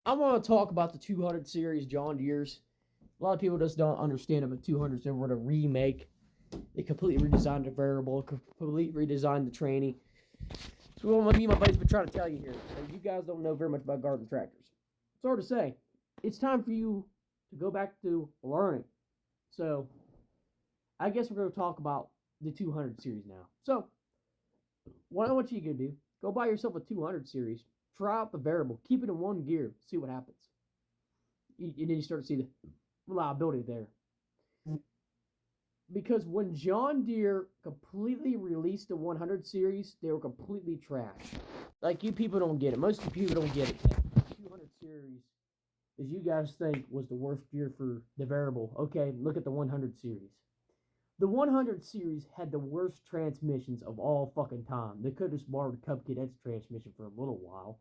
I want to talk about the 200 series John Deere's. A lot of people just don't understand about 200s. They were a remake. They completely redesigned the variable, completely redesigned the training. So what me and my buddies been trying to tell you here. So you guys don't know very much about garden tractors. It's hard to say. It's time for you to go back to learning. So I guess we're going to talk about the 200 series now. So what I want you to do, go buy yourself a 200 series. Try out the variable. Keep it in one gear. See what happens. And then you start to see the reliability there. Because when John Deere completely released the 100 series, they were completely trash. Like, you people don't get it. Most of you people don't get it. The 200 series, as you guys think, was the worst gear for the variable. Okay, look at the 100 series. The 100 series had the worst transmissions of all fucking time. They could have just borrowed Cub Cadet's transmission for a little while.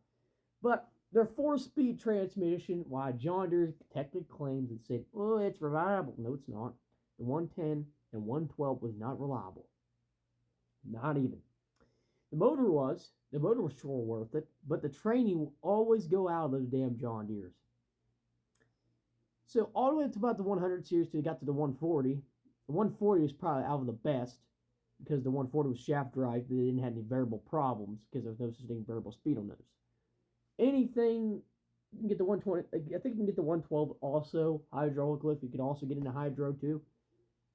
But their 4-speed transmission, why John Deere technically claims and said, oh, it's reliable. No, it's not. The 110 and 112 was not reliable. Not even. The motor was sure worth it, but the training will always go out of those damn John Deeres. So all the way to about the 100 series till you got to the 140. The 140 was probably out of the best because the 140 was shaft drive. They didn't have any variable problems because there was no such thing as variable speed on those. Anything, you can get the 120. I think you can get the 112 also hydraulic lift. You can also get into hydro too.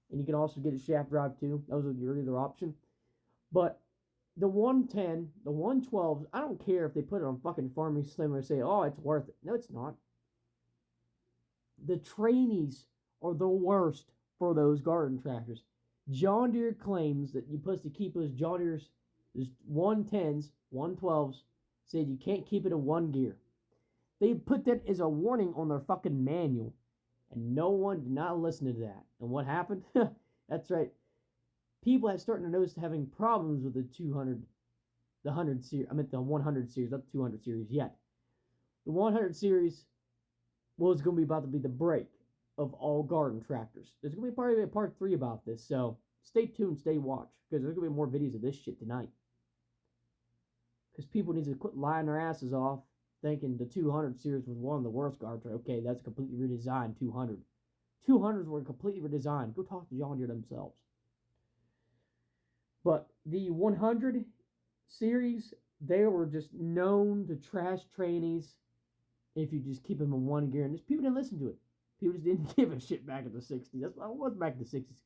And you can also get a shaft drive too. Those are your other option. But the 110, the 112, I don't care if they put it on fucking Farming Sim and say, oh, it's worth it. No, it's not. The trainees are the worst for those garden tractors. John Deere claims that you're supposed to keep those John Deere's, those 110s, 112s, said you can't keep it in one gear. They put that as a warning on their fucking manual. And no one did not listen to that. And what happened? That's right. People have started to notice having problems with the 200, the 100 series. I meant the 100 series, not the 200 series yet. The 100 series was going to be about to be the break of all garden tractors. There's going to be probably a part 3 about this. So stay tuned, stay watch. Because there's going to be more videos of this shit tonight. Because people need to quit lying their asses off thinking the 200 series was one of the worst garden tractors. Okay, that's a completely redesigned 200. 200s were completely redesigned. Go talk to John Deere themselves. But the 100 series, they were just known to trash trainees if you just keep them in one gear. And just people didn't listen to it. People just didn't give a shit back in the 60s. That's what it was back in the 60s.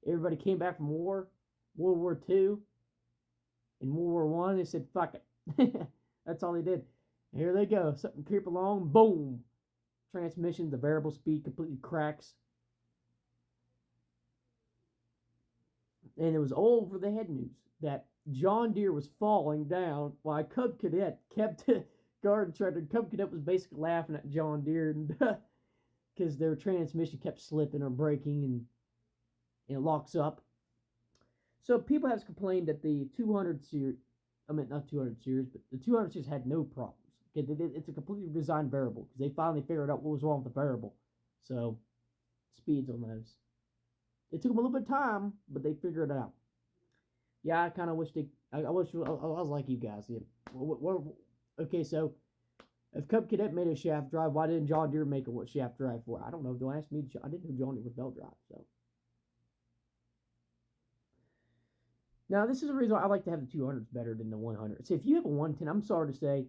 Everybody came back from war, World War II, and World War I. They said, fuck it. That's all they did. And here they go. Something creep along. Boom. Transmission, the variable speed completely cracks. And it was all over the head news that John Deere was falling down while Cub Cadet kept garden tractor. Cub Cadet was basically laughing at John Deere because their transmission kept slipping or breaking and it locks up. So people have complained that the 200 series, I mean not 200 series, but the 200 series had no problems. Okay, it's a completely designed variable because they finally figured out what was wrong with the variable. So speeds on those. It took them a little bit of time, but they figured it out. Yeah, I kind of wish I wish I was like you guys. Yeah. Okay, so if Cub Cadet made a shaft drive, why didn't John Deere make a shaft drive for? I don't know. Don't ask me. I didn't know John Deere was belt drive. So now this is the reason why I like to have the 200s better than the 100. See, if you have a 110, I'm sorry to say,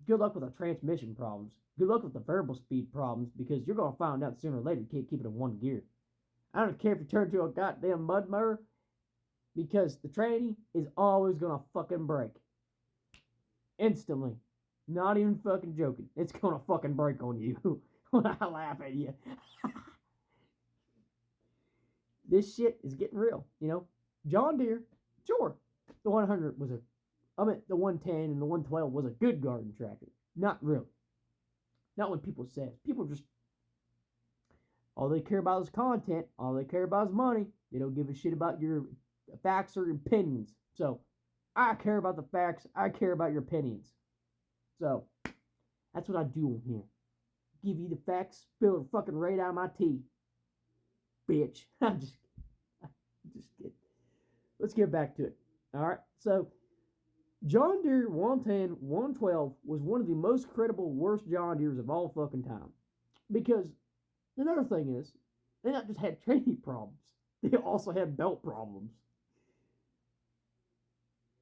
good luck with the transmission problems. Good luck with the variable speed problems because you're gonna find out sooner or later you can't keep it in one gear. I don't care if you turn to a goddamn mud mower because the tranny is always gonna fucking break. Instantly. Not even fucking joking. It's gonna fucking break on you when I laugh at you. This shit is getting real, you know? John Deere, sure, the 100 was the 110 and the 112 was a good garden tractor. Not really. Not what people say. People just, all they care about is content. All they care about is money. They don't give a shit about your facts or opinions. So, I care about the facts. I care about your opinions. So, that's what I do on here. Give you the facts, spill the fucking right out of my tea. Bitch. I'm just kidding. Let's get back to it. Alright, so John Deere 110, 112 was one of the most credible, worst John Deeres of all fucking time. Because another thing is, they not just had training problems, they also had belt problems.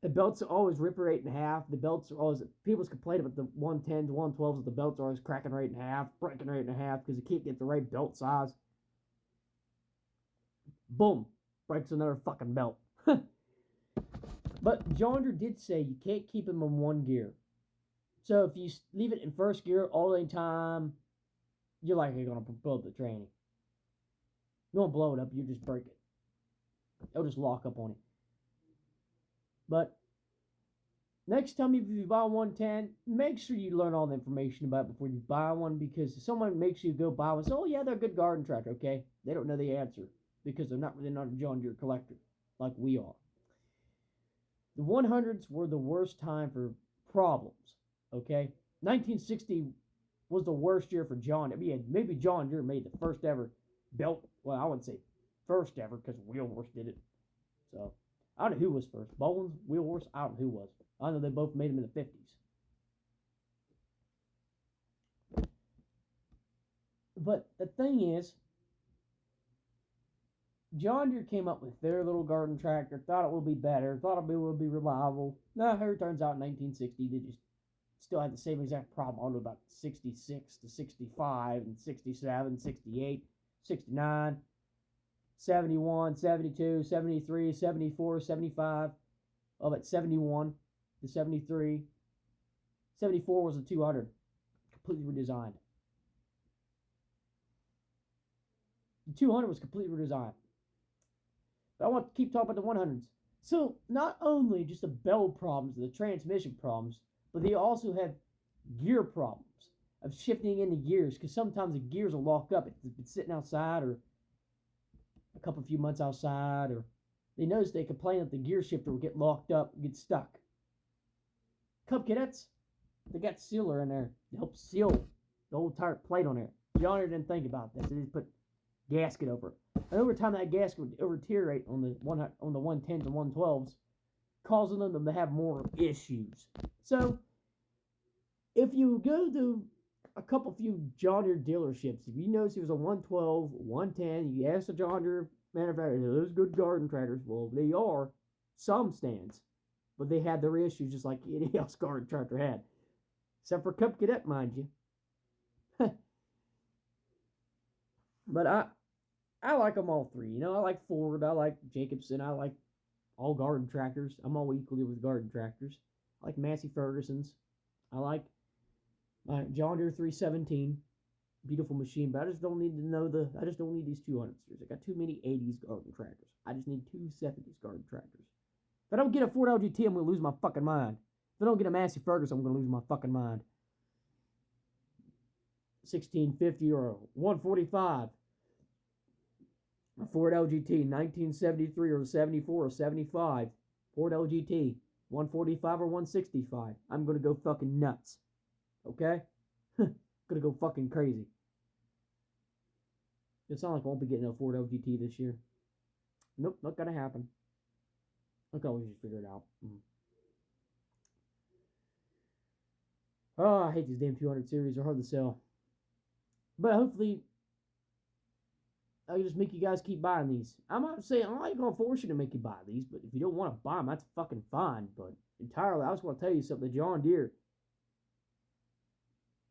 The belts are always rip right in half. The belts are always, people's complain about the 110s, 112s, the belts are always cracking right in half, breaking right in half because you can't get the right belt size. Boom, breaks another fucking belt. But John Deere did say you can't keep them in one gear. So if you leave it in first gear all the time, you're likely going to blow the tranny. You won't blow it up, you just break it. It'll just lock up on it. But next time if you buy 110, make sure you learn all the information about it before you buy one, because if someone makes you go buy one, say, oh yeah, they're a good garden tractor, okay? They don't know the answer because they're not a John Deere collector like we are. The 100s were the worst time for problems, okay? 1960 was the worst year for John. I mean, maybe John Deere made the first ever belt. Well, I wouldn't say first ever because Wheelhorse did it. So, I don't know who was first. Bowens, Wheelhorse, I don't know who was. I know they both made them in the 50s. But the thing is, John Deere came up with their little garden tractor, thought it would be better, thought it would be reliable. No, it turns out in 1960 they just still had the same exact problem all about 66 to 65 and 67, 68, 69, 71, 72, 73, 74, 75. Oh, but 71 to 73. 74 was a 200. Completely redesigned. The 200 was completely redesigned. But I want to keep talking about the 100s. So, not only just the belt problems, the transmission problems, but they also have gear problems of shifting into gears, because sometimes the gears will lock up. It's been sitting outside or a few months outside, or they notice they complain that the gear shifter will get locked up, get stuck. Cub Cadets, they got sealer in there to help seal the whole entire plate on there. John Deere didn't think about this. They just put gasket over it. And over time, that gasket would deteriorate on the 110s and 112s, causing them to have more issues. So, if you go to a few John Deere dealerships, if you notice it was a 112, 110, you ask the John Deere manufacturer, are those good garden tractors? Well, they are. Some stands. But they had their issues just like any else garden tractor had. Except for Cub Cadet, mind you. But I like them all three. You know, I like Ford, I like Jacobson, I like all garden tractors. I'm all equally with garden tractors. I like Massey Ferguson's. I like John Deere 317. Beautiful machine, but I just don't need to know I just don't need these 200 series. I got too many 80s garden tractors. I just need 2 70s garden tractors. If I don't get a Ford LGT, I'm going to lose my fucking mind. If I don't get a Massey Ferguson, I'm going to lose my fucking mind. 1650 or a 145. A Ford LGT, 1973 or 74 or 75. Ford LGT, 145 or 165. I'm going to go fucking nuts. Okay? Gonna go fucking crazy. It sounds like I won't be getting a Ford LGT this year. Nope, not gonna happen. I can always just figure it out. Oh, I hate these damn 200 series. They're hard to sell. But hopefully, I'll just make you guys keep buying these. I'm not saying I'm not gonna force you to make you buy these, but if you don't want to buy them, that's fucking fine. But entirely, I just want to tell you something. The John Deere,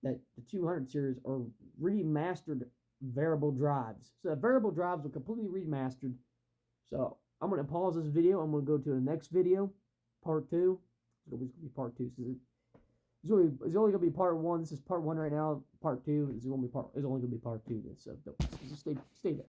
that the 200 series are remastered variable drives. So the variable drives are completely remastered. So I'm going to pause this video. I'm going to go to the next video, part 2. It's always going to be part 2. So it's only going to be part 1. This is part 1 right now. Part 2 is only going to be part 2. So stay there.